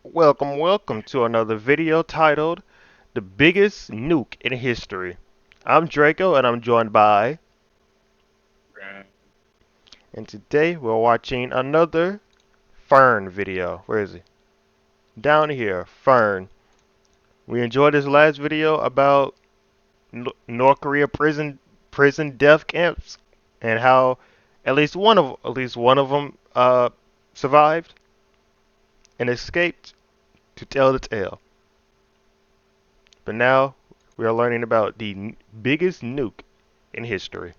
Welcome to another video titled The Biggest Nuke in History. I'm Draco and I'm joined by, and today we're watching another Fern video. Where is he? Down here, Fern. We enjoyed this last video about North Korea prison death camps and how at least one of them survived and escaped to tell the tale. But now we are learning about the biggest nuke in history.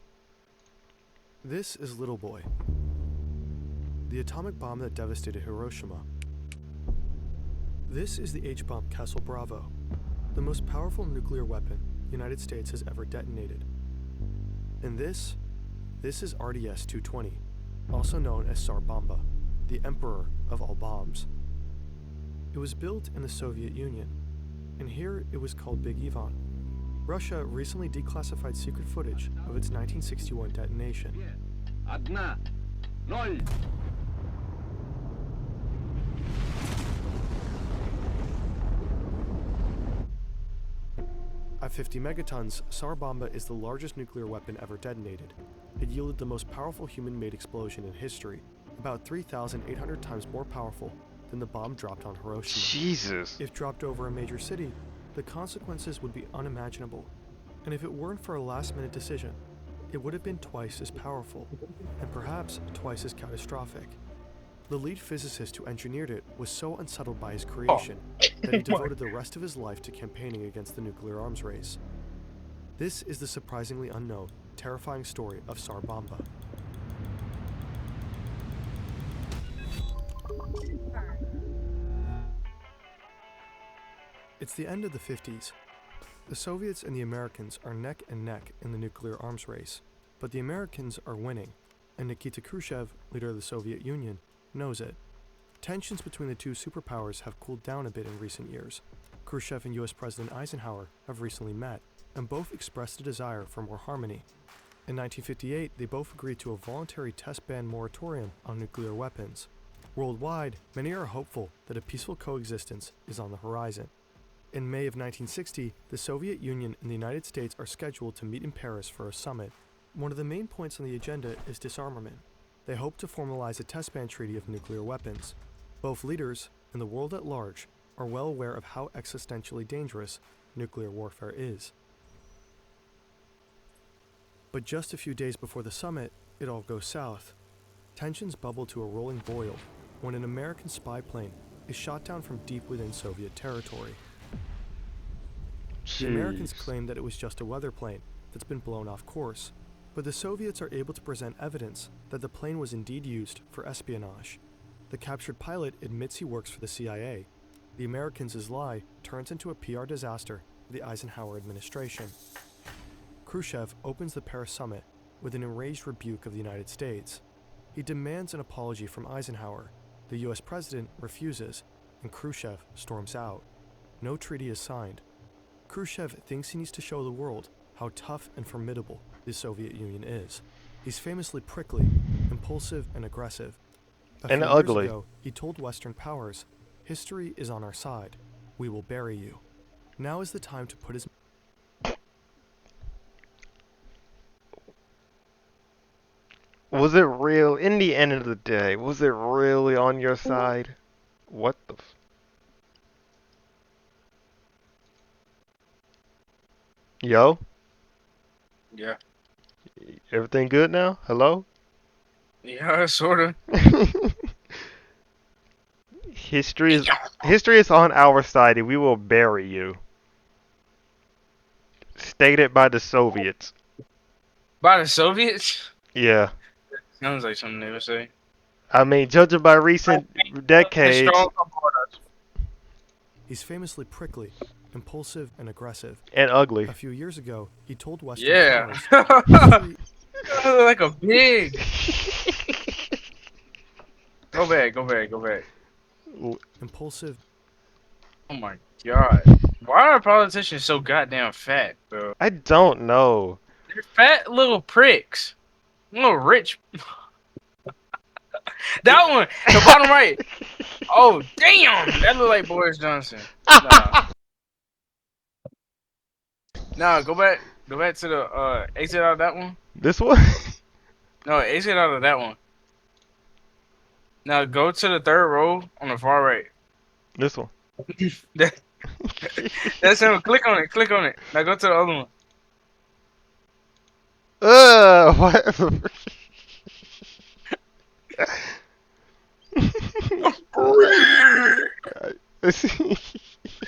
This is Little Boy, the atomic bomb that devastated Hiroshima. This is the H-bomb Castle Bravo, the most powerful nuclear weapon the United States has ever detonated. And this is RDS-220, also known as Tsar Bomba, the emperor of all bombs. It was built in the Soviet Union, and here it was called Big Ivan. Russia recently declassified secret footage of its 1961 detonation. Одна, ноль. At 50 megatons, Tsar Bomba is the largest nuclear weapon ever detonated. It yielded the most powerful human-made explosion in history, about 3,800 times more powerful than the bomb dropped on Hiroshima. Jesus. If dropped over a major city, the consequences would be unimaginable. And if it weren't for a last-minute decision, it would have been twice as powerful, and perhaps twice as catastrophic. The lead physicist who engineered it was so unsettled by his creation that he devoted the rest of his life to campaigning against the nuclear arms race. This is the surprisingly unknown, terrifying story of Tsar Bomba. It's the end of the 50s. The Soviets and the Americans are neck and neck in the nuclear arms race, but the Americans are winning, and Nikita Khrushchev, leader of the Soviet Union, knows it. Tensions between the two superpowers have cooled down a bit in recent years. Khrushchev and US President Eisenhower have recently met, and both expressed a desire for more harmony. In 1958, they both agreed to a voluntary test ban moratorium on nuclear weapons. Worldwide, many are hopeful that a peaceful coexistence is on the horizon. In May of 1960, the Soviet Union and the United States are scheduled to meet in Paris for a summit. One of the main points on the agenda is disarmament. They hope to formalize a test ban treaty of nuclear weapons. Both leaders, and the world at large, are well aware of how existentially dangerous nuclear warfare is. But just a few days before the summit, it all goes south. Tensions bubble to a rolling boil when an American spy plane is shot down from deep within Soviet territory. The Americans claim that it was just a weather plane that's been blown off course, but the Soviets are able to present evidence that the plane was indeed used for espionage. The captured pilot admits he works for the CIA. The Americans' lie turns into a PR disaster for the Eisenhower administration. Khrushchev opens the Paris summit with an enraged rebuke of the United States. He demands an apology from Eisenhower. The US president refuses, and Khrushchev storms out. No treaty is signed. Khrushchev thinks he needs to show the world how tough and formidable the Soviet Union is. He's famously prickly, impulsive, and aggressive. And few ugly. Years ago, he told Western powers, "History is on our side. We will bury you." Now is the time to put his... Was it real? In the end of the day, was it really on your side? What the? Yo, Yeah. everything good now? Hello? Yeah, sorta. History is history is on our side, and we will bury you. Stated by the Soviets. By the Soviets? Yeah. Sounds like something they would say. I mean, judging by recent decades, Strong support us. He's famously prickly, impulsive, and aggressive. and ugly. A few years ago, he told Western Yeah. powers, "History Like a pig. Go back, go back, go back. impulsive, Oh my god. Why are politicians so goddamn fat, bro? I don't know. They're fat little pricks. Little rich. That one, the bottom right. Oh damn! That look like Boris Johnson. Nah, nah. Go back. Go back to the exit out of that one. This one? No, exit out of that one. Now go to the third row on the far right. This one. That, that's him. Click on it. Click on it. Now go to the other one. What?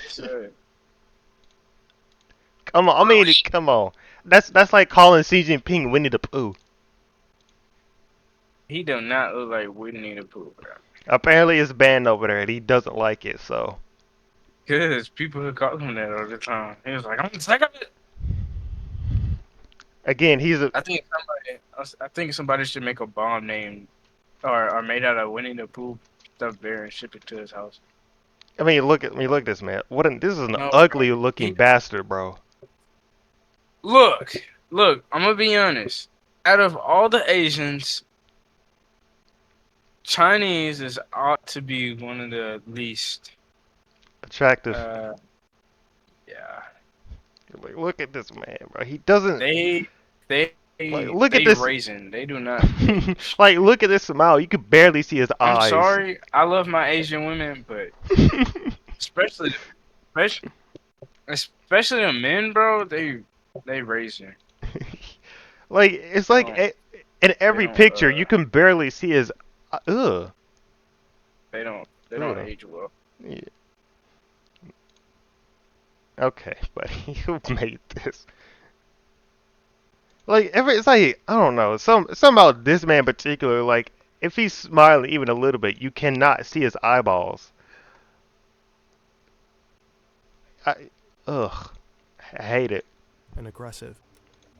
Shit. Come on, I mean, come on. That's like calling Xi Jinping Winnie the Pooh. He do not look like Winnie the Pooh, bro. Apparently, it's banned over there, and he doesn't like it. So Cause people who call him that all the time. He was like, I'm sick of it. again, he's a. I think somebody should make a bomb named or made out of Winnie the Pooh stuffed bear and ship it to his house. I mean, look at me, look at this man. This is an No, bro. ugly looking He, bastard, bro. look, look. I'm gonna be honest. Out of all the Asians, Chinese is ought to be one of the least. Attractive. Uh, yeah. Like, look at this man, bro. He doesn't. They Like, look at they this. raisin. They do not age. Like, look at this smile. You could barely see his I'm eyes. sorry. I love my Asian women, but especially especially especially the men, bro. They raisin. Like, it's They like don't. in They every don't. picture, you can barely see his. Ugh. They don't. They don't Ugh. age well. Yeah. Okay, but who made this? Like, it's like I don't know. Something about this man in particular. Like, if he's smiling even a little bit, you cannot see his eyeballs. I, ugh. I hate it. And aggressive.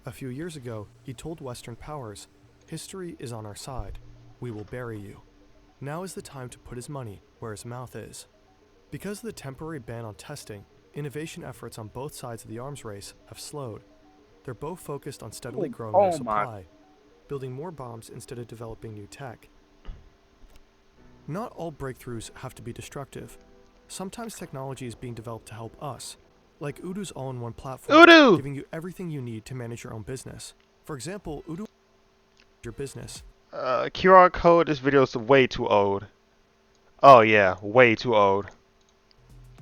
A few years ago, he told Western powers, "History is on our side. We will bury you." Now is the time to put his money where his mouth is. Because of the temporary ban on testing, innovation efforts on both sides of the arms race have slowed. They're both focused on steadily growing their Oh my. supply, building more bombs instead of developing new tech. Not all breakthroughs have to be destructive. Sometimes technology is being developed to help us, like Udu's all-in-one platform, Udu! giving you everything you need to manage your own business. For example, Udu your business. QR code. This video is way too old. Oh yeah, way too old.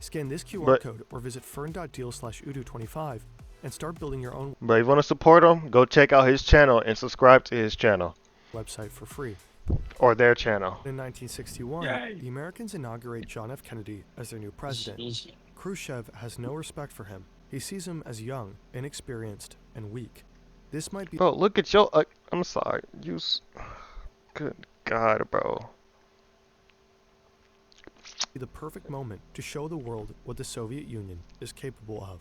Scan this QR But code or visit fern.deal/udu25 and start building your own if you want to support him, go check out his channel and subscribe to his channel website for free. or their channel. In 1961, Yay. the Americans inaugurate John F. Kennedy as their new president. Khrushchev has no respect for him. He sees him as young, inexperienced, and weak. This might be Bro, look at your. I'm sorry. Good God, bro. the perfect moment to show the world what the Soviet Union is capable of.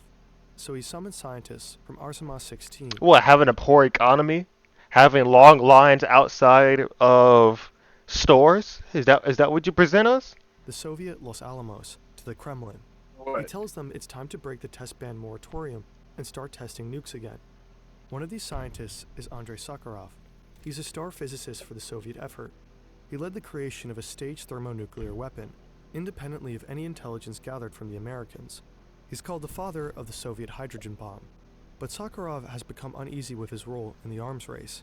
So he summoned scientists from Artemis 16. What, having a poor economy? Having long lines outside of stores? Is that what you present us? The Soviet Los Alamos to the Kremlin. He What? tells them it's time to break the test ban moratorium and start testing nukes again. One of these scientists is Andrei Sakharov. He's a star physicist for the Soviet effort. He led the creation of a staged thermonuclear weapon, independently of any intelligence gathered from the Americans. He's called the father of the Soviet hydrogen bomb. But Sakharov has become uneasy with his role in the arms race.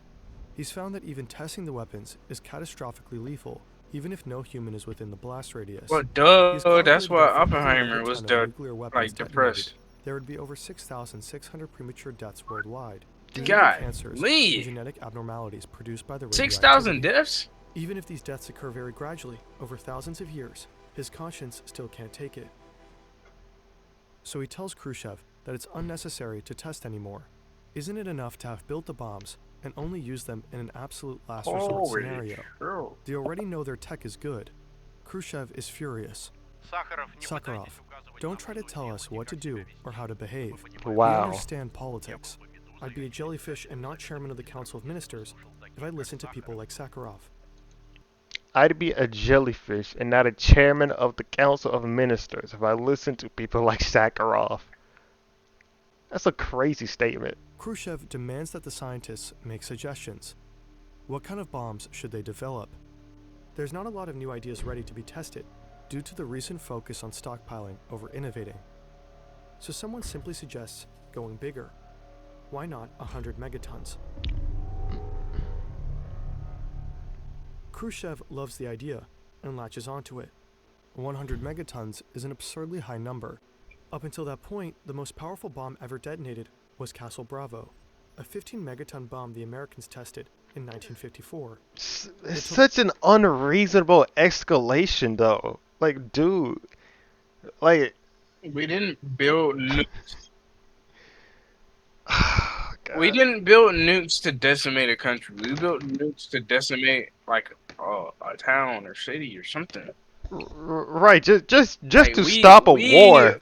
He's found that even testing the weapons is catastrophically lethal, even if no human is within the blast radius. Well, He's duh. calculated That's why that for every Oppenheimer megaton was of nuclear weapons like detonated, depressed. there would be over 6,600 premature deaths worldwide, due to God, cancers and Lee. genetic abnormalities produced by the 6,000 radioactivity. deaths? Even if these deaths occur very gradually, over thousands of years, his conscience still can't take it. So he tells Khrushchev that it's unnecessary to test anymore. Isn't it enough to have built the bombs and only use them in an absolute last resort Holy scenario? true. They already know their tech is good. Khrushchev is furious. Sakharov, don't try to tell us what to do or how to behave. We Wow. understand politics. I'd be a jellyfish and not chairman of the Council of Ministers if I listened to people like Sakharov. I'd be a jellyfish and not a chairman of the Council of Ministers if I listened to people like Sakharov. That's a crazy statement. Khrushchev demands that the scientists make suggestions. What kind of bombs should they develop? There's not a lot of new ideas ready to be tested. due to the recent focus on stockpiling over innovating. So someone simply suggests going bigger. Why not 100 megatons? Khrushchev loves the idea and latches onto it. 100 megatons is an absurdly high number. Up until that point, the most powerful bomb ever detonated was Castle Bravo, a 15 megaton bomb the Americans tested in 1954. It's such an unreasonable escalation, though. Like, dude, like, We didn't build nukes. We God. didn't build nukes to decimate a country. We built nukes to decimate like a town or city or something. Right, just Like to stop a war.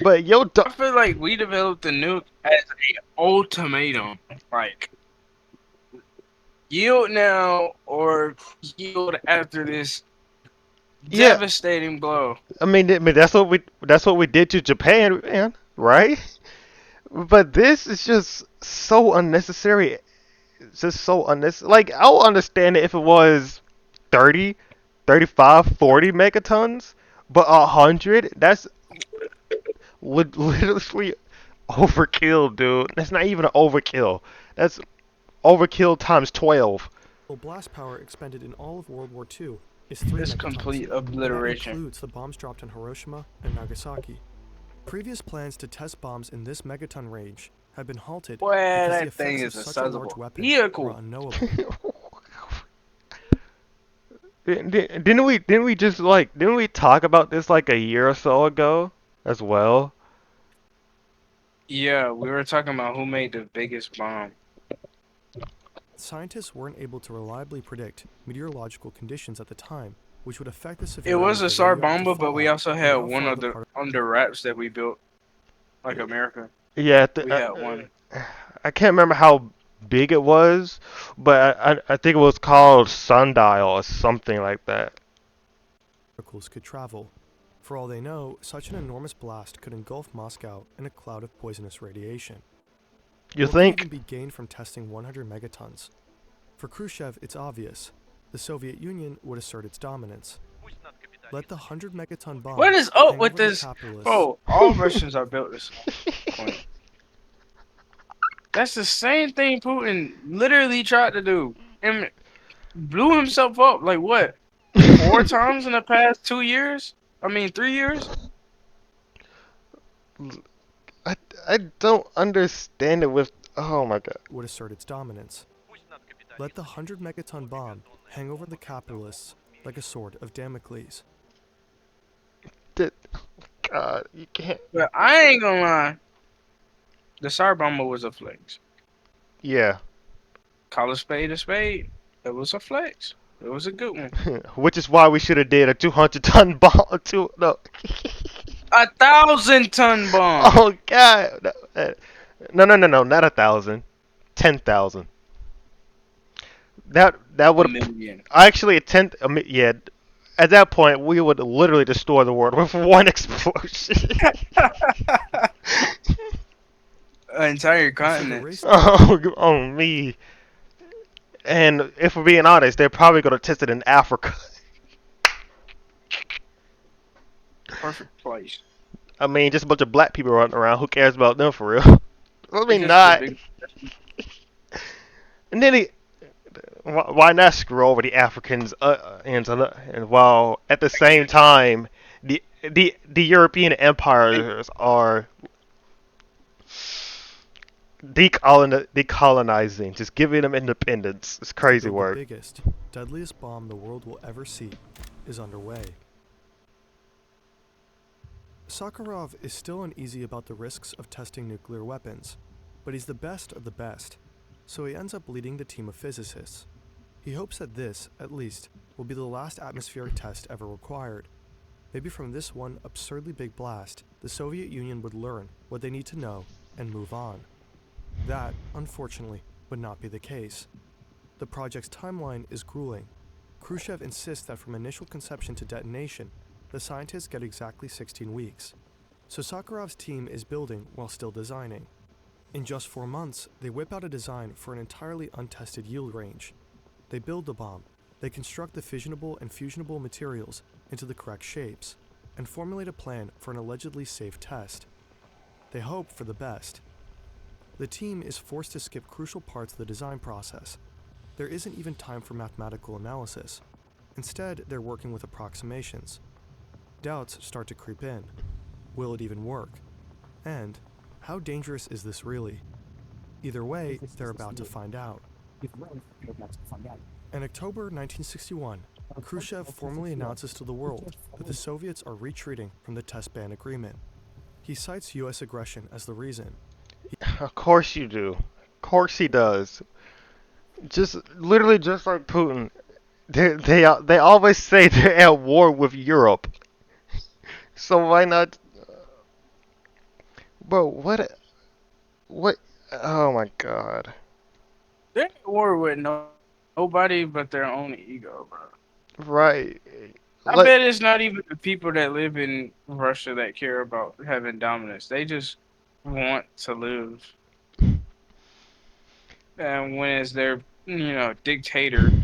But yo, I feel like we developed the nuke as a ultimatum. Like, yield now or yield after this yeah, devastating blow. I mean, that's what we did to Japan, man, right? But this is just so unnecessary. It's just so unnecessary. Like, I'll understand it if it was 30, 35, 40 megatons, but 100, that's literally overkill, dude. That's not even an overkill. That's overkill times 12. Blast power expended in all of World War II is 3 This megatons. complete And that obliteration. includes the bombs dropped on Hiroshima and Nagasaki. Previous plans to test bombs in this megaton range had been halted Boy, because the that thing effects is of a such a large sizable weapon were vehicle. unknowable. Didn't we talk about this like a year or so ago as well? Yeah, we were talking about who made the biggest bomb. Scientists weren't able to reliably predict meteorological conditions at the time, which would affect the It severity was a of the SAR radioactive bomber, but we fallout also and had how one far of the the particles. under wraps that we built, like America. Yeah, We had one. I can't remember how big it was, but I think it was called Sundial or something like that. Could travel. For all they know, such an enormous blast could engulf Moscow in a cloud of poisonous radiation. You What could think? even be gained from testing 100 megatons? For Khrushchev, it's obvious. The Soviet Union would assert its dominance. Let the 100 megaton bomb What is up hang with over the this? capitalists. Bro, all Russians are built this point. That's the same thing Putin literally tried to do. And blew himself up, like what? 4 times in the past 2 years? I mean, 3 years? I, I don't understand it with. Oh my god. Would assert its dominance. Let the 100 megaton bomb hang over the capitalists like a sword of Damocles. God, you can't. But I ain't gonna lie. The SAR bomber was a flex. Yeah. Call a spade a spade. It was a flex. It was a good one. Which is why we should have did a 200-ton bomb. No. 1,000-ton bomb. Oh god. No, not 1,000. 10,000. That A would million. actually a tenth. Yeah. At that point, we would literally destroy the world with one explosion. An entire The continent. race Oh me. And if we're being honest, they're probably gonna test it in Africa. Perfect place. I mean, just a bunch of black people running around. Who cares about them for real? I mean, Just not. the And then why not screw over the Africans? And while at the same time, the European empires are decolonizing, just giving them independence. It's crazy the work. biggest, deadliest bomb the world will ever see is underway. Sakharov is still uneasy about the risks of testing nuclear weapons, but he's the best of the best, so he ends up leading the team of physicists. He hopes that this, at least, will be the last atmospheric test ever required. Maybe from this one absurdly big blast, the Soviet Union would learn what they need to know and move on. That, unfortunately, would not be the case. The project's timeline is grueling. Khrushchev insists that from initial conception to detonation, the scientists get exactly 16 weeks. So Sakharov's team is building while still designing. In just 4 months, they whip out a design for an entirely untested yield range. They build the bomb, They construct the fissionable and fusionable materials into the correct shapes and formulate a plan for an allegedly safe test. They hope for the best. The team is forced to skip crucial parts of the design process. There isn't even time for mathematical analysis. Instead, they're working with approximations. Doubts start to creep in. Will it even work? And how dangerous is this really? Either way, they're about to find out. In October 1961, Khrushchev formally announces to the world that the Soviets are retreating from the test ban agreement. He cites US aggression as the reason. Of course you do. Of course he does. Just literally just like Putin. They always say they're at war with Europe. So why not? Bro, what? Oh my God. They're at war with nobody but their own ego, bro. Right. I Like, bet it's not even the people that live in Russia that care about having dominance. They just want to live. And when it's their, dictator,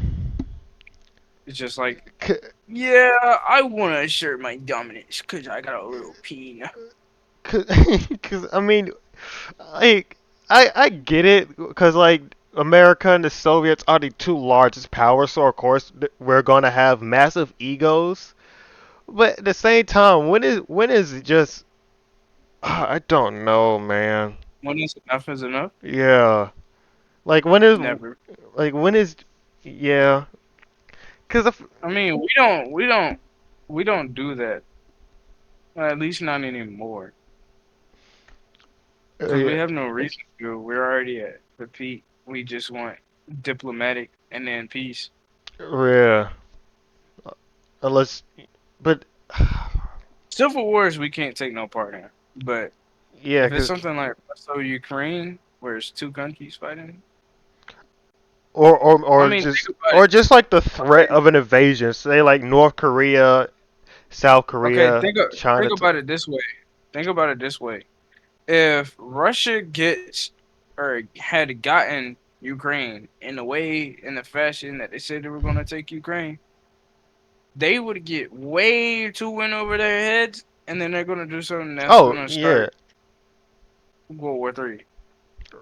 it's just like, c- yeah, I want to assert my dominance because I got a little peen. cause I mean, like, I get it, cause like America and the Soviets are the two largest powers, so of course we're gonna have massive egos. But at the same time, when is it just? I don't know, man. When is enough is enough? Yeah, like Never. when is, yeah. Cause if, I mean, we don't do that. At least not anymore. Because we yeah, have no reason to. We're already at the peak. We just want diplomatic and then peace. yeah. Unless, but Civil wars we can't take no part in. But yeah, if it's cause something like Russia Ukraine, where it's two countries fighting, or I or mean, just think about it. or just like the threat Okay, of an invasion, say like North Korea, South okay. Korea, Think China. about it this way. Think about it this way. If Russia gets or had gotten Ukraine in the way in the fashion that they said they were going to take Ukraine, they would get way too in over their heads, and then they're going to do something that's Oh going to yeah, start World War III.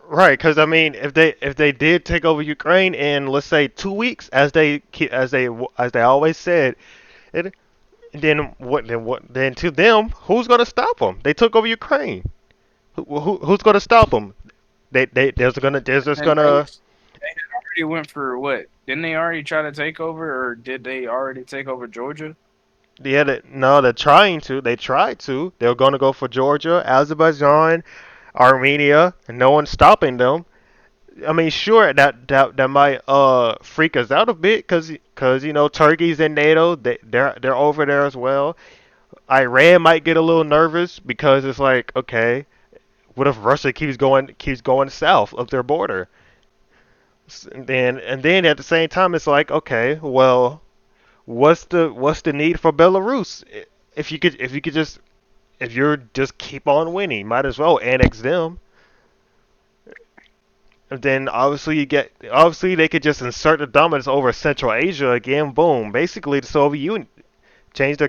right. Cause I mean, if they did take over Ukraine in, let's say, 2 weeks, as they always said, it, then to them, who's gonna stop them? They took over Ukraine. Who's gonna stop them? There's just And they gonna. already went for what? Didn't they already try to take over, or did they already take over Georgia? Yeah, no, they're trying to. They tried to. They're gonna go for Georgia, Azerbaijan, Armenia, and no one's stopping them. I mean, sure, that might freak us out a bit, cause Turkey's in NATO. They're over there as well. Iran might get a little nervous because it's like, okay, what if Russia keeps going south of their border? And then at the same time, it's like, okay, well, what's the need for Belarus? If you just keep on winning, might as well annex them. And then obviously they could just insert the dominance over Central Asia again. Boom, basically the Soviet Union changed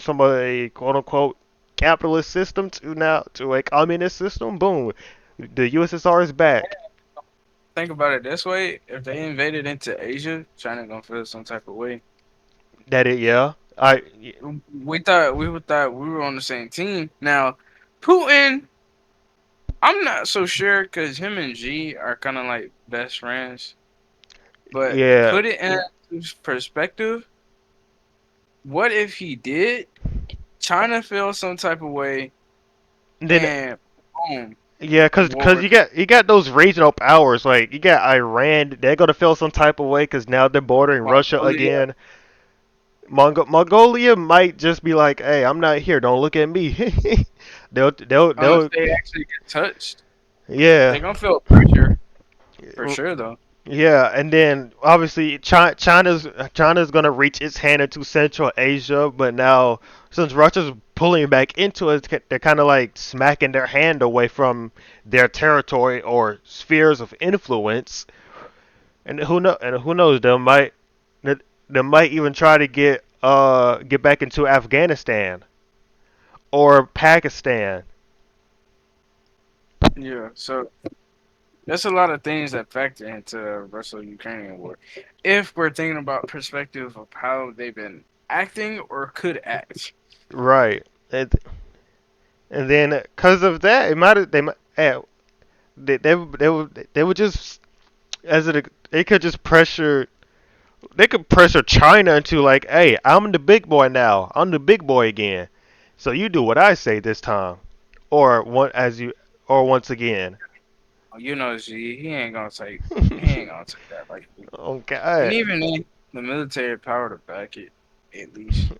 from a quote unquote capitalist system to a communist system. Boom, the USSR is back. Think about it this way: if they invaded into Asia, China gonna feel some type of way. That it, yeah. I We thought we were on the same team. Now, Putin, I'm not so sure because him and G are kind of like best friends. But yeah. put it in perspective. What if he did? China feels some type of way, Then and boom, yeah, cause war. you got those regional powers like you got Iran. They're gonna feel some type of way because now they're bordering Russia Mongolia. again. Mongolia might just be like, "Hey, I'm not here. Don't look at me." Unless they'll they actually get touched, yeah. they're gonna feel pressure for sure, though. Yeah, and then obviously China's gonna reach its hand into Central Asia, but now since Russia's pulling back into it, they're kind of like smacking their hand away from their territory or spheres of influence. And who knows? They might even try to get back into Afghanistan or Pakistan. Yeah, so there's a lot of things that factor into the Russo-Ukrainian war. If we're thinking about perspective of how they've been acting or could act. Right. And then because of that, it might they might they would just as it they could just pressure they could pressure China into like, hey, I'm the big boy now. I'm the big boy again. So you do what I say this time, or one as you or once again. You know, he ain't gonna take that like. Oh And God. even then, the military power to back it, at least.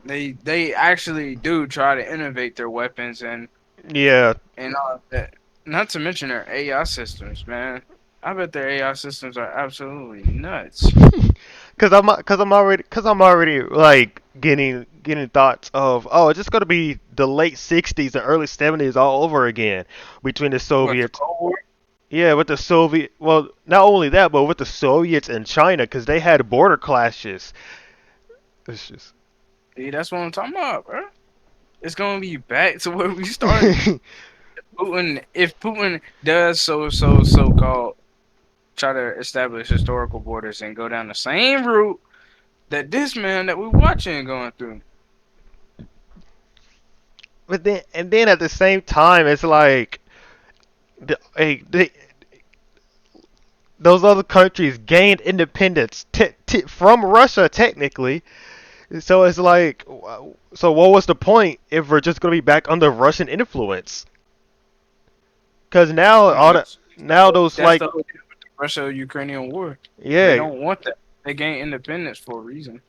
They actually do try to innovate their weapons Yeah. and all of that. Not to mention their AI systems, man. I bet their AI systems are absolutely nuts. Cause I'm already like getting thoughts of, oh, it's just gonna be the late '60s and early '70s all over again between the What, the Soviets. Cold War? Yeah, with the Soviet. Well, not only that, but with the Soviets and China, because they had border clashes. It's just. See, that's what I'm talking about, bro. It's gonna be back to where we started. Putin, if Putin does so called try to establish historical borders and go down the same route that this man that we're watching going through. But then at the same time, it's like those other countries gained independence from Russia technically. So it's like, so what was the point if we're just gonna be back under Russian influence? Because now No, all the now those that's like the whole deal with the Russia-Ukrainian war. They yeah. don't want that. They gained independence for a reason.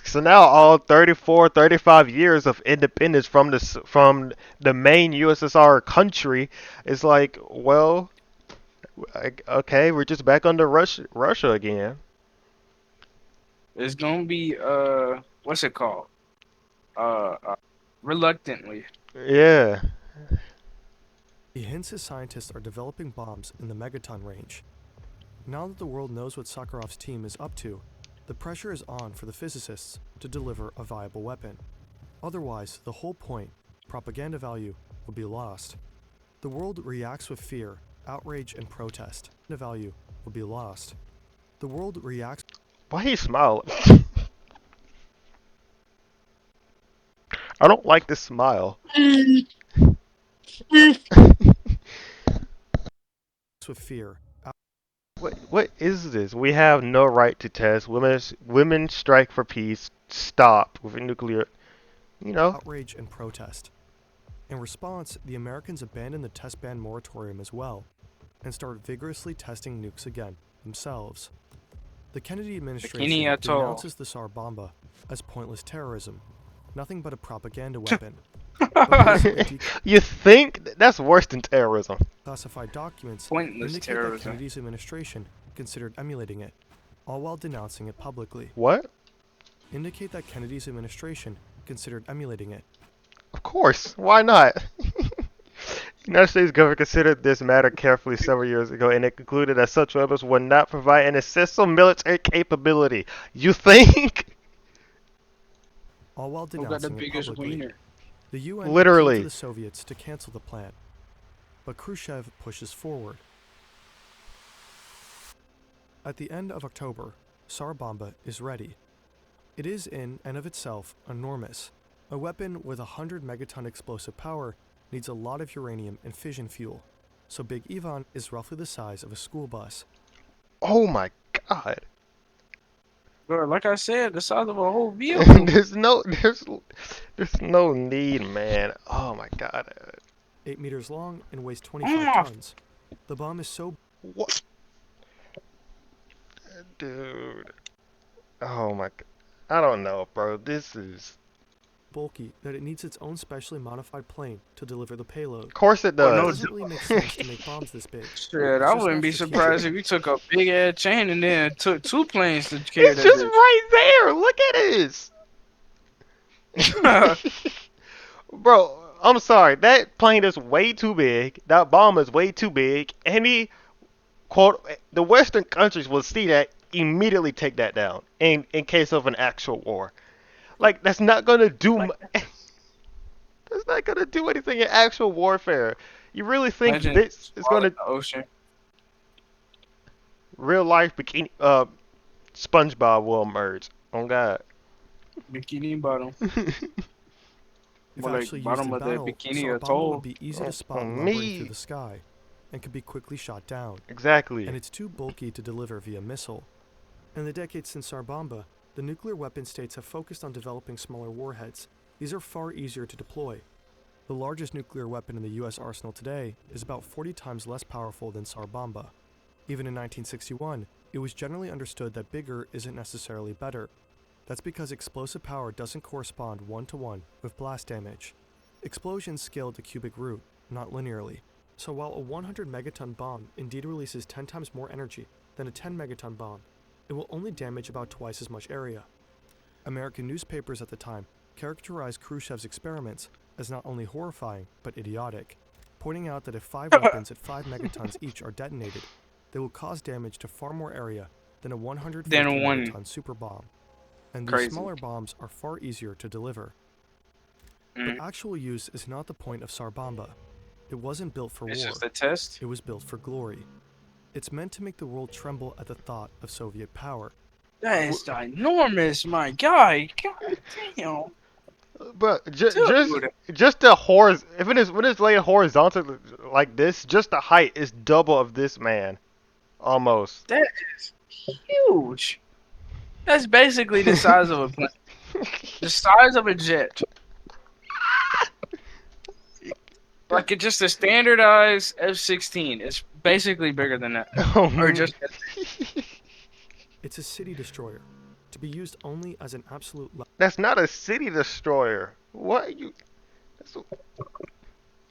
So now all 34, 35 years of independence from the main USSR country is like, well, okay, we're just back under Russia again. It's gonna be what's it called? Reluctantly. Yeah. He hints his scientists are developing bombs in the megaton range. Now that the world knows what Sakharov's team is up to, the pressure is on for the physicists to deliver a viable weapon. Otherwise, the whole point, propaganda value, will be lost. The world reacts with fear, outrage, and protest. The value will be lost. The world reacts. Why he smiling? I don't like this smile. with fear. What is this? We have no right to test. Women strike for peace. Stop with nuclear. You know. Outrage and protest. In response, the Americans abandoned the test ban moratorium as well and started vigorously testing nukes again themselves. The Kennedy administration denounces the Tsar Bomba as pointless terrorism, nothing but a propaganda weapon. You think that's worse than terrorism? Classified documents Pointless indicate terrorism. that Kennedy's administration considered emulating it, all while denouncing it publicly. What? Indicate that Kennedy's administration considered emulating it. Of course. Why not? The United States government considered this matter carefully several years ago, and it concluded that such weapons would not provide an essential military capability. You think? All while Who got the denouncing it biggest publicly. wiener? The UN Literally. appealed to the Soviets to cancel the plan, but Khrushchev pushes forward. At the end of October, Tsar Bomba is ready. It is in and of itself enormous. A weapon with 100 megaton explosive power needs a lot of uranium and fission fuel, so Big Ivan is roughly the size of a school bus. Oh my God. Bro, like I said, the size of a whole vehicle. there's no need, man. Oh my God. 8 meters long and weighs Oh 25 my tons. The bomb is so What? Dude. Oh my God. I don't know, bro. This is. bulky that it needs its own specially modified plane to deliver the payload. Of course it Oh, It no, does. doesn't really make sense to make bombs this big. shit, It's I just wouldn't not be strategic. surprised if you took a big ass chain and then took two planes to carry It's that just bitch. right there. Look at this. Bro, I'm sorry. That plane is way too big. That bomb is way too big. quote, the Western countries will see that, immediately take that down in case of an actual war. Like that's not gonna do. That's not gonna do anything in actual warfare. You really think Imagine this is swallowing gonna the ocean. real life bikini? SpongeBob will emerge. Oh God. Bikini bottom. If More like actually used bottom in of that battle, bikini Tsar Bomba would atoll. be easy to Oh, spot lumbering through me. the sky and could be quickly shot down, Exactly. and it's too bulky to deliver via missile. In the decades since Tsar Bomba, the nuclear weapon states have focused on developing smaller warheads. These are far easier to deploy. The largest nuclear weapon in the US arsenal today is about 40 times less powerful than Tsar Bomba. Even in 1961, it was generally understood that bigger isn't necessarily better. That's because explosive power doesn't correspond one-to-one with blast damage. Explosions scale at the cubic root, not linearly. So while a 100 megaton bomb indeed releases 10 times more energy than a 10 megaton bomb, it will only damage about twice as much area. American newspapers at the time characterized Khrushchev's experiments as not only horrifying but idiotic, pointing out that if 5 weapons at 5 megatons each are detonated, they will cause damage to far more area than a 150 Then one megaton super bomb. And these crazy. smaller bombs are far easier to deliver. Mm. But actual use is not the point of Tsar Bomba. It wasn't built for This war, is the test. it was built for glory. It's meant to make the world tremble at the thought of Soviet power. That is ginormous, my guy. God damn, But dude. just the if it is when it's laid horizontal like this, just the height is double of this man, almost. That is huge. That's basically the size of a plane. The size of a jet. Like it's just a standardized F-16. It's basically bigger than that. Oh, Or just It's a city destroyer, to be used only as an absolute that's not a city destroyer. What are you? That's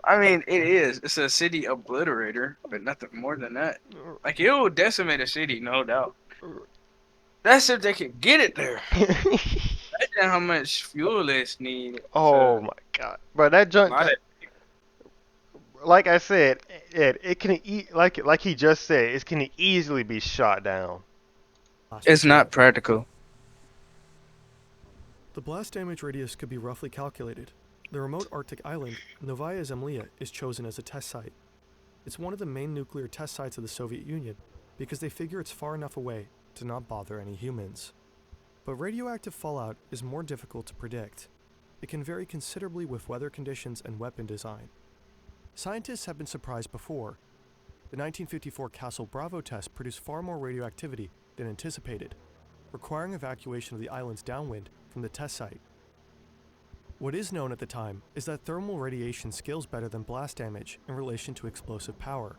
I mean, it is. It's a city obliterator, but nothing more than that. Like it will decimate a city, no doubt. That's if they can get it there. Imagine how much fuel it's need Oh to my God, bro, that junk. light it. Like I said, it can like he just said, it can easily be shot down. blast. It's not practical. The blast damage radius could be roughly calculated. The remote Arctic island, Novaya Zemlya, is chosen as a test site. It's one of the main nuclear test sites of the Soviet Union because they figure it's far enough away to not bother any humans. But radioactive fallout is more difficult to predict. It can vary considerably with weather conditions and weapon design. Scientists have been surprised before. The 1954 Castle Bravo test produced far more radioactivity than anticipated, requiring evacuation of the islands downwind from the test site. What is known at the time is that thermal radiation scales better than blast damage in relation to explosive power,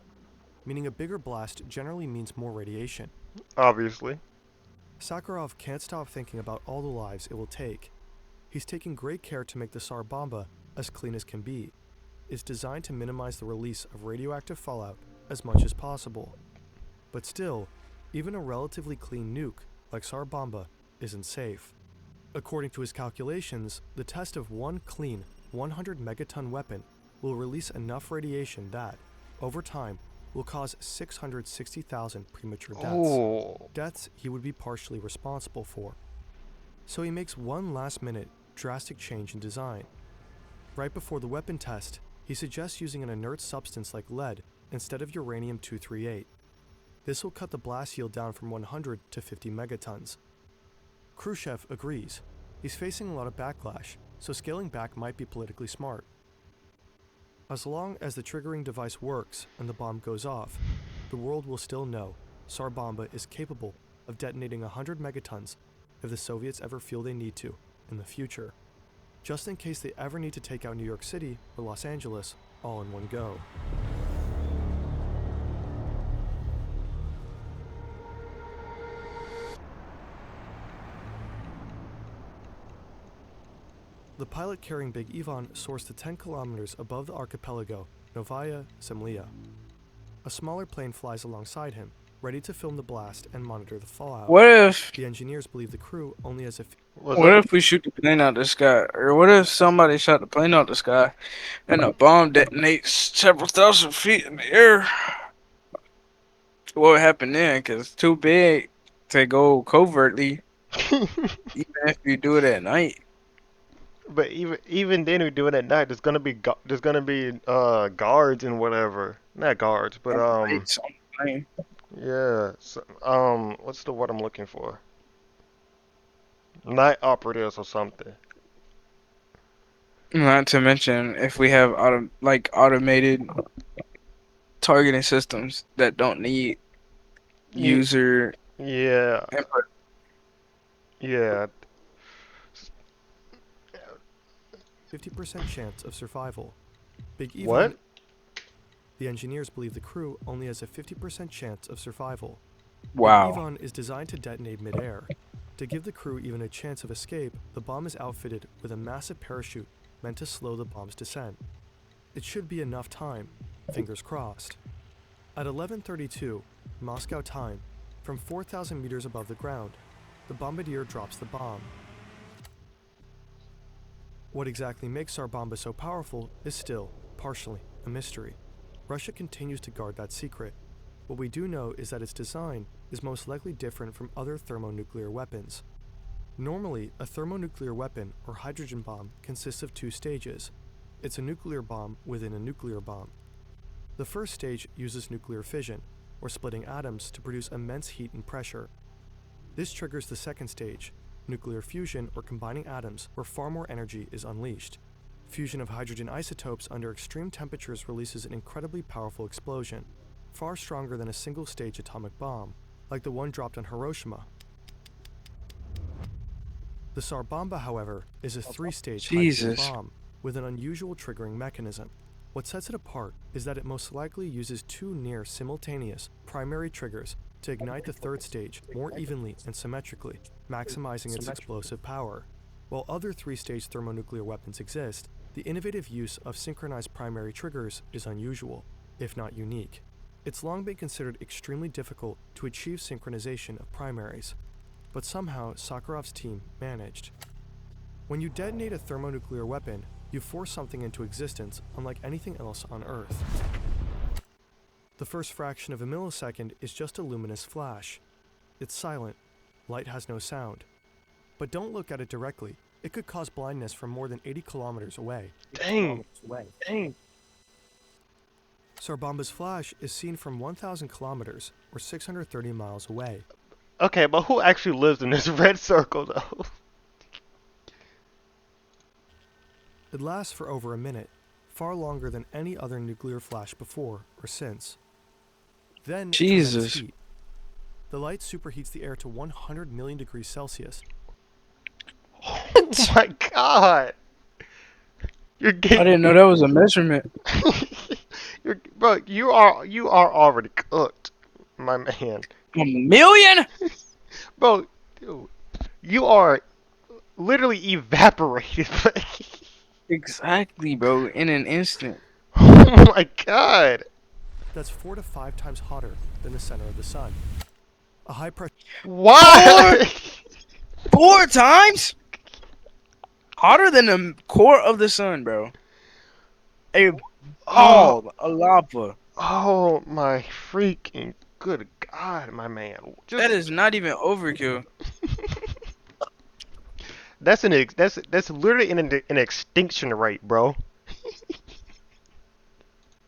meaning a bigger blast generally means more radiation. Obviously. Sakharov can't stop thinking about all the lives it will take. He's taking great care to make the Tsar Bomba as clean as can be. It's designed to minimize the release of radioactive fallout as much as possible. But still, even a relatively clean nuke like Tsar Bomba isn't safe. According to his calculations, the test of one clean 100 megaton weapon will release enough radiation that, over time, will cause 660,000 premature deaths. Oh. Deaths he would be partially responsible for. So he makes one last-minute, drastic change in design. Right before the weapon test, he suggests using an inert substance like lead instead of uranium-238. This will cut the blast yield down from 100 to 50 megatons. Khrushchev agrees. He's facing a lot of backlash, so scaling back might be politically smart. As long as the triggering device works and the bomb goes off, the world will still know Tsar Bomba is capable of detonating 100 megatons if the Soviets ever feel they need to in the future, just in case they ever need to take out New York City or Los Angeles all in one go. The pilot carrying Big Ivan soars to 10 kilometers above the archipelago, Novaya Zemlya. A smaller plane flies alongside him, ready to film the blast and monitor the fallout. What if The engineers believe the crew only has a few. what if we shoot the plane out the sky? Or what if somebody shot the plane out the sky and a bomb detonates several thousand feet in the air? what would happen then, because it's too big to go covertly, even if you do it at night. But even then, we do it at night. There's gonna be guards and whatever. Not guards, but And lights on the plane. yeah. So, what's the word I'm looking for? Night operatives or something. Not to mention if we have automated targeting systems that don't need Yeah, user yeah, input. yeah. 50% chance of survival. Big What? Evon, the engineers believe the crew only has a 50% chance of survival. Big Wow. Evon is designed to detonate midair. To give the crew even a chance of escape, the bomb is outfitted with a massive parachute meant to slow the bomb's descent. It should be enough time, fingers crossed. At 11:32 Moscow time, from 4,000 meters above the ground, the bombardier drops the bomb. What exactly makes Tsar Bomba so powerful is still, partially, a mystery. Russia continues to guard that secret. What we do know is that its design is most likely different from other thermonuclear weapons. Normally, a thermonuclear weapon or hydrogen bomb consists of two stages. It's a nuclear bomb within a nuclear bomb. The first stage uses nuclear fission, or splitting atoms to produce immense heat and pressure. This triggers the second stage, nuclear fusion or combining atoms, where far more energy is unleashed. Fusion of hydrogen isotopes under extreme temperatures releases an incredibly powerful explosion, far stronger than a single-stage atomic bomb, like the one dropped on Hiroshima. The Tsar Bomba, however, is a three-stage hydrogen Jesus. bomb with an unusual triggering mechanism. What sets it apart is that it most likely uses two near-simultaneous primary triggers to ignite the third stage more evenly and symmetrically, maximizing its explosive power. While other three-stage thermonuclear weapons exist, the innovative use of synchronized primary triggers is unusual, if not unique. It's long been considered extremely difficult to achieve synchronization of primaries, but somehow Sakharov's team managed. When you detonate a thermonuclear weapon, you force something into existence unlike anything else on Earth. The first fraction of a millisecond is just a luminous flash. It's silent. Light has no sound. But don't look at it directly. It could cause blindness from more than 80 kilometers away. Dang. Tsar Bomba's flash is seen from 1,000 kilometers, or 630 miles away. Okay, but who actually lives in this red circle though? It lasts for over a minute, far longer than any other nuclear flash before or since. Then, tremendous Jesus. heat. The light superheats the air to 100 million degrees Celsius. Oh my god! You're I getting. didn't know that was a measurement. Bro, you are already cooked, my man. 1,000,000? Bro, dude, you are literally evaporated. Exactly, bro. In an instant. Oh my god. That's 4 to 5 times hotter than the center of the sun. A high pressure Why? 4 times? Hotter than the core of the sun, bro. A Oh, ball, a lava. oh my freaking good god, my man. That Just is not even overkill. that's literally an extinction rate, bro.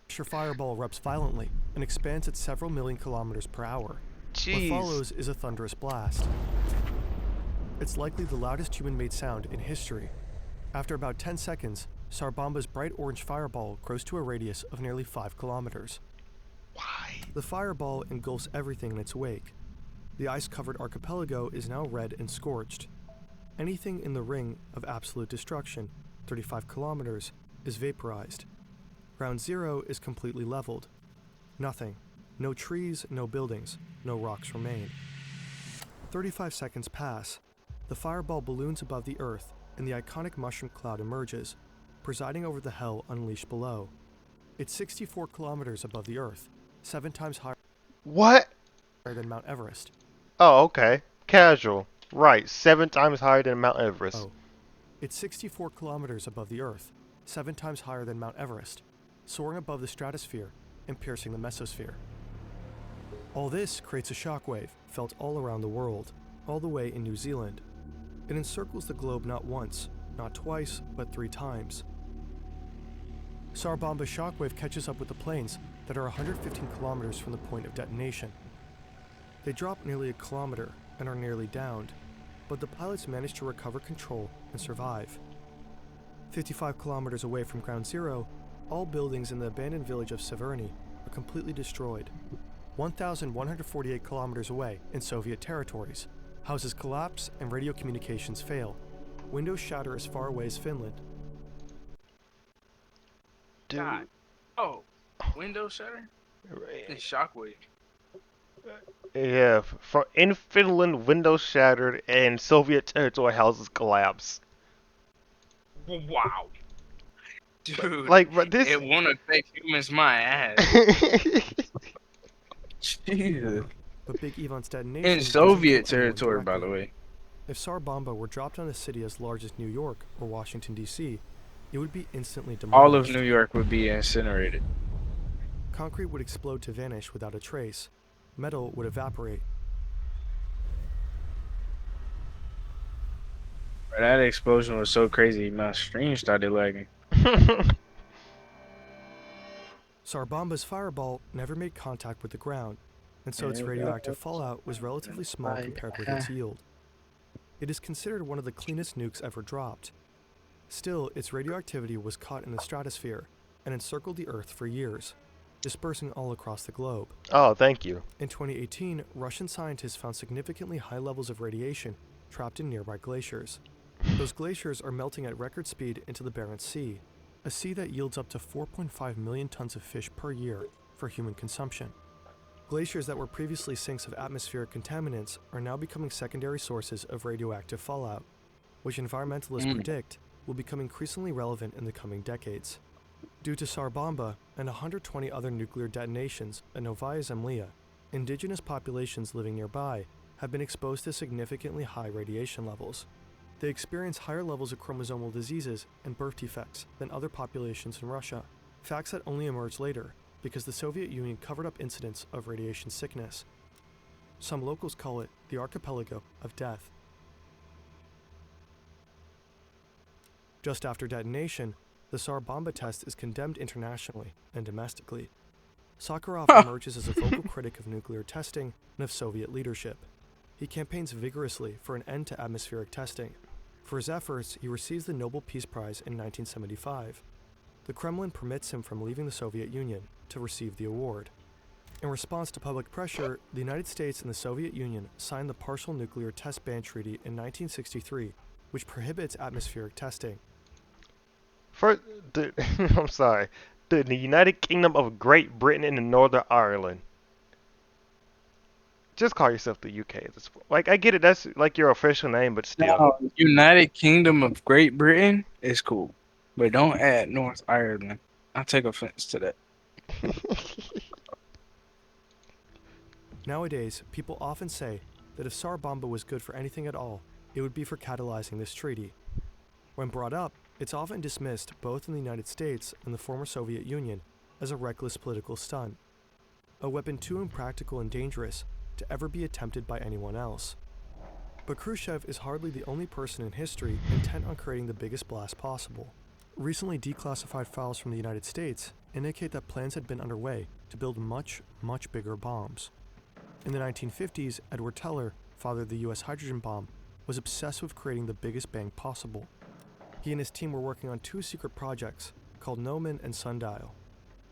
fireball erupts violently and expands at several million kilometers per hour. What Jeez. follows is a thunderous blast. It's likely the loudest human-made sound in history. After about 10 seconds, Tsar Bomba's bright orange fireball grows to a radius of nearly 5 kilometers. Why? The fireball engulfs everything in its wake. The ice-covered archipelago is now red and scorched. Anything in the ring of absolute destruction, 35 kilometers, is vaporized. Ground zero is completely leveled. Nothing. No trees, no buildings, no rocks remain. 35 seconds pass. The fireball balloons above the earth, and the iconic mushroom cloud emerges, presiding over the hell unleashed below. It's 64 kilometers above the earth, 7 times higher What? than Mount Everest. Oh, okay. Casual. Right, 7 times higher than Mount Everest. Oh. It's 64 kilometers above the earth, 7 times higher than Mount Everest, soaring above the stratosphere and piercing the mesosphere. All this creates a shockwave felt all around the world, all the way in New Zealand. It encircles the globe not once, not twice, but 3 times. Tsar Bomba's shockwave catches up with the planes that are 115 kilometers from the point of detonation. They drop nearly a kilometer and are nearly downed, but the pilots manage to recover control and survive. 55 kilometers away from ground zero, all buildings in the abandoned village of Severny are completely destroyed. 1,148 kilometers away in Soviet territories, houses collapse and radio communications fail. Windows shatter as far away as Finland. Dude. God. Oh, window shutter and shockwave. Yeah, in Finland, windows shattered and Soviet territory houses collapse. Wow, dude, Like, but this. it won't affect humans my ass. Jesus. But Big Ivan's detonation In doesn't Soviet kill anyone territory, by the directly. way. If Tsar Bomba were dropped on a city as large as New York or Washington, D.C., it would be instantly demolished. All of New York would be incinerated. Concrete would explode to vanish without a trace. Metal would evaporate. That explosion was so crazy, my stream started lagging. Tsar Bomba's fireball never made contact with the ground, and so its radioactive fallout was relatively small compared with its yield. It is considered one of the cleanest nukes ever dropped. Still, its radioactivity was caught in the stratosphere and encircled the Earth for years, dispersing all across the globe. Oh, thank you. In 2018, Russian scientists found significantly high levels of radiation trapped in nearby glaciers. Those glaciers are melting at record speed into the Barents Sea, a sea that yields up to 4.5 million tons of fish per year for human consumption. Glaciers that were previously sinks of atmospheric contaminants are now becoming secondary sources of radioactive fallout, which environmentalists predict will become increasingly relevant in the coming decades. Due to Tsar Bomba and 120 other nuclear detonations at Novaya Zemlya, indigenous populations living nearby have been exposed to significantly high radiation levels. They experience higher levels of chromosomal diseases and birth defects than other populations in Russia, facts that only emerged later because the Soviet Union covered up incidents of radiation sickness. Some locals call it the archipelago of death. Just after detonation, the Tsar Bomba test is condemned internationally and domestically. Sakharov emerges as a vocal critic of nuclear testing and of Soviet leadership. He campaigns vigorously for an end to atmospheric testing. For his efforts, he receives the Nobel Peace Prize in 1975. The Kremlin permits him from leaving the Soviet Union to receive the award. In response to public pressure, the United States and the Soviet Union signed the Partial Nuclear Test Ban Treaty in 1963, which prohibits atmospheric testing. First, I'm sorry. The United Kingdom of Great Britain and Northern Ireland. Just call yourself the UK at this point. Like, I get it, that's like your official name, but still. No, United Kingdom of Great Britain is cool, but don't add North Ireland. I take offense to that. Nowadays, people often say that if Tsar Bomba was good for anything at all, it would be for catalyzing this treaty. When brought up, it's often dismissed both in the United States and the former Soviet Union as a reckless political stunt, a weapon too impractical and dangerous to ever be attempted by anyone else. But Khrushchev is hardly the only person in history intent on creating the biggest blast possible. Recently declassified files from the United States indicate that plans had been underway to build much, much bigger bombs. In the 1950s, Edward Teller, father of the US hydrogen bomb, was obsessed with creating the biggest bang possible. He and his team were working on 2 secret projects called Gnomon and Sundial.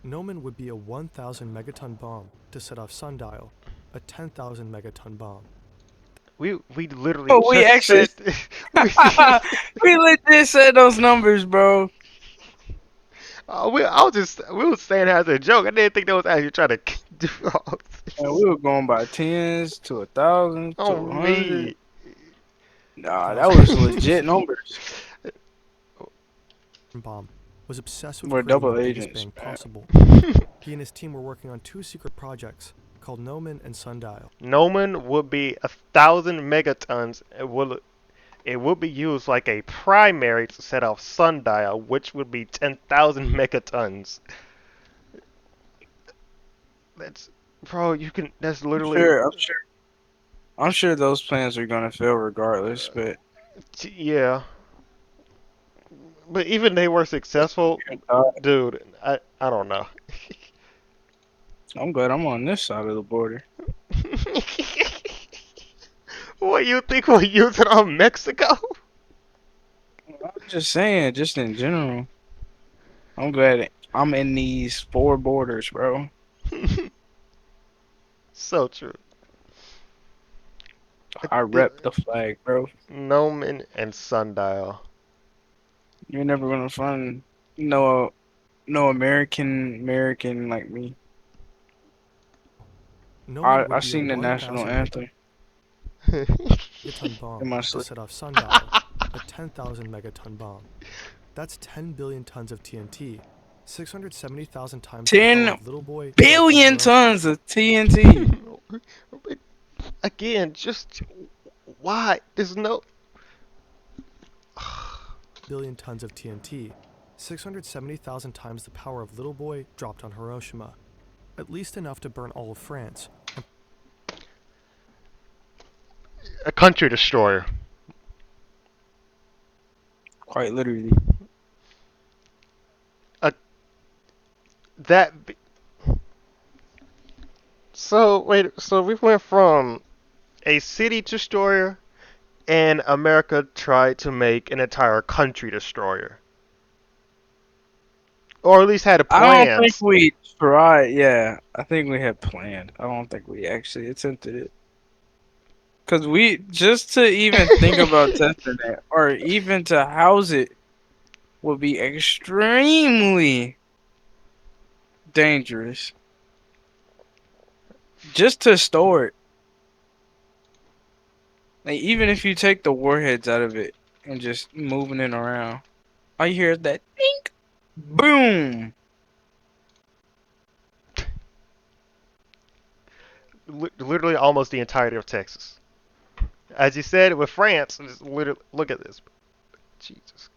Gnomon would be a 1,000 megaton bomb to set off Sundial, a 10,000 megaton bomb. We literally. Oh, we actually. Said, we legit said those numbers, bro. we were saying it as a joke. I didn't think that was actually trying to do all this. And we were going by tens to 1,000 to Oh 100. me. Nah, that was legit numbers. Bomb was obsessed with We're creating double the biggest agents, bang man. possible. He and his team were working on 2 secret projects called Gnomon and Sundial. Gnomon would be 1,000 megatons. It would be used like a primary to set off Sundial, which would be 10,000 megatons. That's bro, you can. That's I'm literally. sure. I'm sure. I'm sure those plans are gonna fail regardless. But Yeah, but even they were successful, dude. I don't know. I'm glad I'm on this side of the border. What you think we'll use it on Mexico? I'm just saying, just in general. I'm glad I'm in these four borders, bro. So true. I rep the flag, bro. Nomen and Sundial. You're never gonna find no no American like me. Nomen I would be a seen the national 1,000 anthem megaton in bomb my to sleep. set off Sundial, a 10,000 megaton bomb. That's 10 billion tons of TNT, 670,000 times the power 10 of Little Boy dropped on billion Hiroshima. tons of TNT. Again, just why? There's no. Billion tons of TNT, 670,000 times the power of Little Boy dropped on Hiroshima. At least enough to burn all of France. A country destroyer. Quite literally. A, that. So wait. So we went from a city destroyer, and America tried to make an entire country destroyer, or at least had I don't think plans. we tried. Yeah, I think we had planned. I don't think we actually attempted it. Cause we just to even think about testing it, or even to house it, would be extremely dangerous. Just to store it, like even if you take the warheads out of it and just moving it around, all you hear is that dink, boom. Literally almost the entirety of Texas. As you said with France, just literally, look at this. Jesus.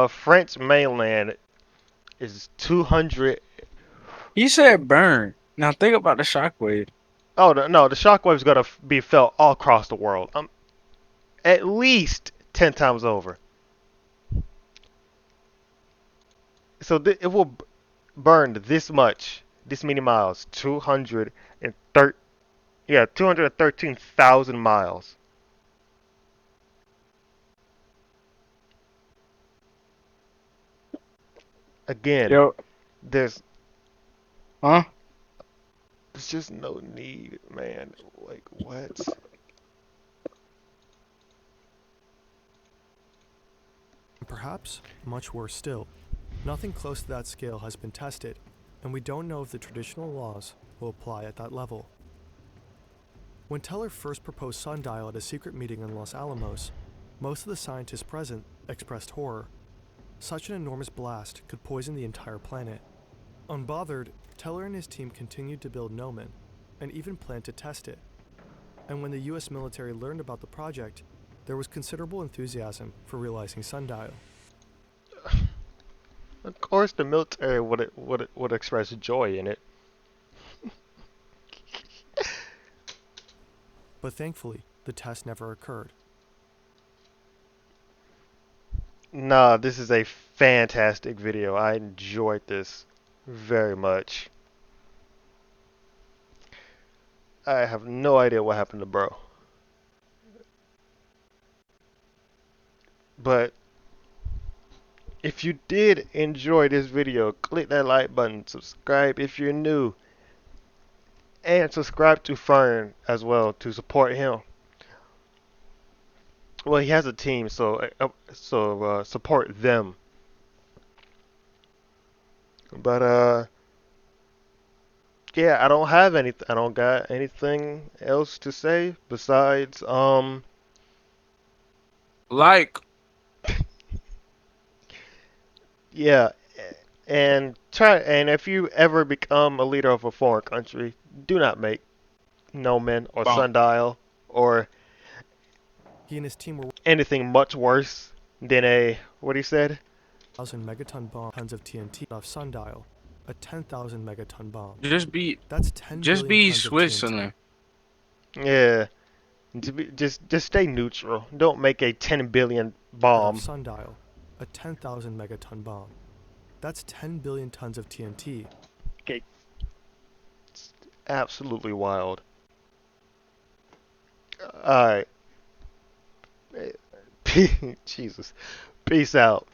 French mainland is 200. He said burn. Now think about the shockwave. Oh no, the shockwave's gonna be felt all across the world. At least 10 times over. So it will burn this much, this many miles, 213. Yeah, 213,000 miles. Again, Yo, there's huh? there's just no need, man. Like what? And perhaps, much worse still, nothing close to that scale has been tested, and we don't know if the traditional laws will apply at that level. When Teller first proposed sundial at a secret meeting in Los Alamos, most of the scientists present expressed horror. Such an enormous blast could poison the entire planet. Unbothered, Teller and his team continued to build Nomen, and even planned to test it. And when the US military learned about the project, there was considerable enthusiasm for realizing sundial. Of course, the military would express joy in it. But thankfully, the test never occurred. Nah, this is a fantastic video. I enjoyed this very much. I have no idea what happened to bro. But if you did enjoy this video, click that like button, subscribe if you're new, and subscribe to Fern as well to support him. Well, he has a team, so support them. But yeah, I don't got anything else to say besides Like, yeah, and if you ever become a leader of a foreign country, do not make Nomen or bomb. Sundial or He and his team were anything much worse than a what he said. 1,000 megaton bomb tons of TNT off sundial. a 10,000 megaton bomb. Just be That's 10 just billion be tons of TNT. Switzerland. Yeah. Just stay neutral. Don't make a 10 billion Or of bomb. sundial, a 10,000 megaton bomb. That's 10 billion tons of TNT. Okay. It's absolutely wild. Alright. Jesus. Peace out.